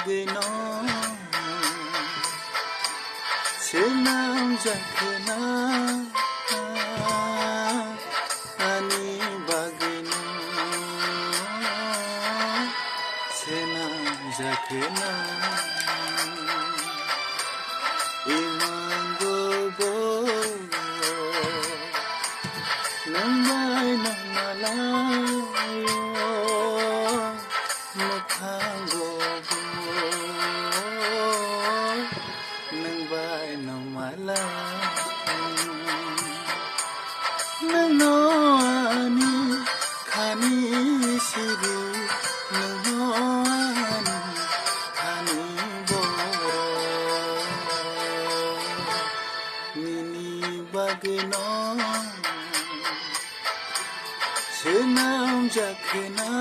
bagno senam jakhna ani bagno senam jakhna imango nambai namalayo mukhango nambai namalayo nano ani khani siri nano ani khani boro nini bagno senam jakhna